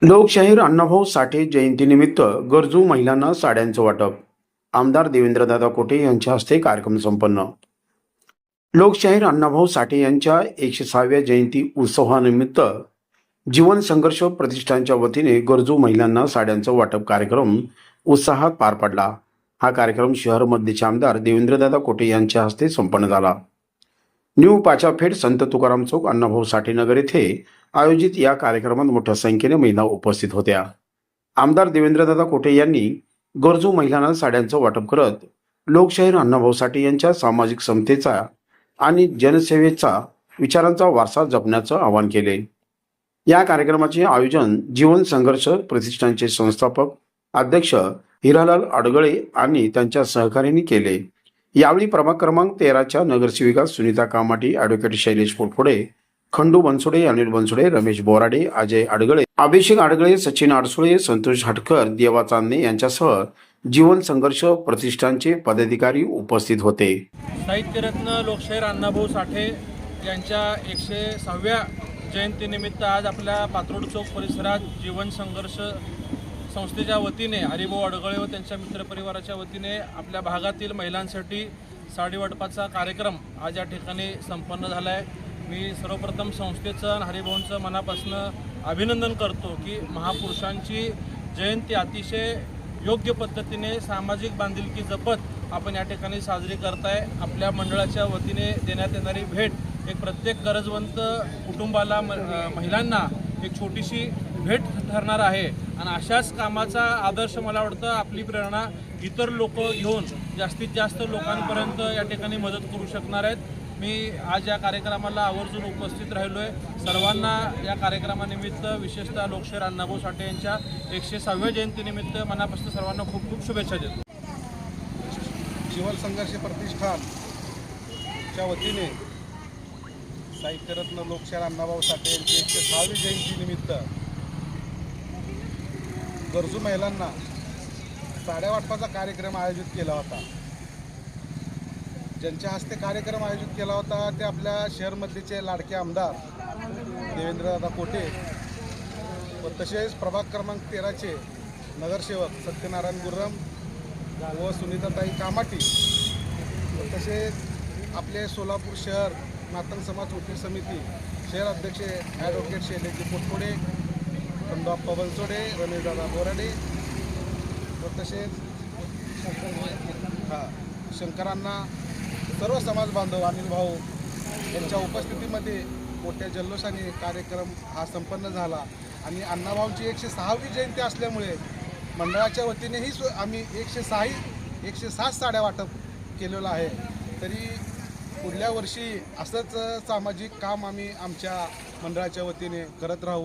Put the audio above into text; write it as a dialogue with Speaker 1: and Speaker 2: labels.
Speaker 1: लोकशाहीर अण्णाभाऊ साठे जयंतीनिमित्त गरजू महिलांना साड्यांचं वाटप. आमदार देवेंद्रदादा कोटे यांच्या हस्ते कार्यक्रम संपन्न. लोकशाहीर अण्णाभाऊ साठे यांच्या 106व्या जयंती उत्सवानिमित्त जीवन संघर्ष प्रतिष्ठानच्या वतीने गरजू महिलांना साड्यांचं वाटप कार्यक्रम उत्साहात पार पडला. हा कार्यक्रम शहर मध्यचे आमदार देवेंद्रदादा कोटे यांच्या हस्ते संपन्न झाला. न्यू पाचाफेड संत तुकाराम चौक अण्णाभाऊ साठे नगर येथे आयोजित या कार्यक्रमात मोठ्या संख्येने महिला उपस्थित होत्या. आमदार देवेंद्रदादा कोटे यांनी गरजू महिलांना साड्यांचं वाटप करत लोकशाहीर अण्णाभाऊ साठे यांच्या सामाजिक समतेचा आणि जनसेवेचा विचारांचा वारसा जपण्याचं आवाहन केले. या कार्यक्रमाचे आयोजन जीवन संघर्ष प्रतिष्ठानचे संस्थापक अध्यक्ष हिरालाल अडगळे आणि त्यांच्या सहकार्यांनी केले. यावेळी प्रभाग क्रमांक 13च्या नगरसेविका सुनीता कामाटी, ॲडव्होकेट शैलेश पोटफोडे, खंडू बनसोडे, अनिल बनसोडे, रमेश बोराडे, अजय अडगळे, अभिषेक अडगळे, सचिन अडसुळे, संतोष हटकर, देवा चांदणे यांच्यासह जीवन संघर्ष प्रतिष्ठानचे पदाधिकारी उपस्थित होते.
Speaker 2: साहित्यरत्न लोकशाहीर अण्णाभाऊ साठे यांच्या 106व्या जयंतीनिमित्त आज आपल्या पात्रोड चौक परिसरात जीवन संघर्ष संस्थेच्या वतीने हरिभाऊ अडगळे व त्यांच्या मित्रपरिवाराच्या वतीने आपल्या भागातील महिलांसाठी साडी वाटपाचा कार्यक्रम आज या ठिकाणी संपन्न झाला आहे. मी सर्वप्रथम संस्थेचं आणि हरिभाऊंचं मनापासून अभिनंदन करतो की महापुरुषांची जयंती अतिशय योग्य पद्धतीने सामाजिक बांधिलकी जपत आपण या ठिकाणी साजरी करताय. आपल्या मंडळाच्या वतीने देण्यात येणारी भेट एक प्रत्येक गरजवंत कुटुंबाला महिलांना एक छोटीशी भेट ठरणार आहे आणि अशाच कामाचा आदर्श मला वाटतं आपली प्रेरणा इतर लोक घेऊन जास्तीत जास्त लोकांपर्यंत या ठिकाणी मदत करू शकणार आहेत. मी आज या कार्यक्रमाला आवर्जून उपस्थित राहिलो आहे. सर्वांना या कार्यक्रमानिमित्त विशेषतः लोकशाहीर अण्णाभाऊ साठे यांच्या 106व्या जयंतीनिमित्त मनापासून सर्वांना खूप खूप शुभेच्छा देतो.
Speaker 3: जीवन संघर्ष प्रतिष्ठानच्या वतीने साहित्यरत्न लोकशाहीर अण्णाभाऊ साठे यांची 106वी जयंतीनिमित्त गरजू महिलांना साड्या वाटपाचा कार्यक्रम आयोजित केला होता. ज्यांच्या हस्ते कार्यक्रम आयोजित केला होता ते आपल्या शहरमध्येचे लाडके आमदार देवेंद्रदादा कोटे व तसेच प्रभाग क्रमांक 13चे नगरसेवक सत्यनारायण गुर्रम व सुनीताताई कामाटी व तसेच आपले सोलापूर शहर मातंग समाज वकील समिती शहर अध्यक्ष ॲडव्होकेट शैलेश पोटफोडे, खंडूअप्पा बनसोडे, रमेशदादा बोराडे व तसेच शंकरांना सर्व समाज बांधव अनिल भाऊ यांच्या उपस्थितीमध्ये मोठ्या जल्लोषाने कार्यक्रम हा संपन्न झाला. आणि अण्णाभाऊंची 106वी जयंती असल्यामुळे मंडळाच्या वतीनेही आम्ही 106 साड्या वाटप केलेलं आहे. तरी पुढल्या वर्षी असंच सामाजिक काम आम्ही आमच्या मंडळाच्या वतीने करत राहू.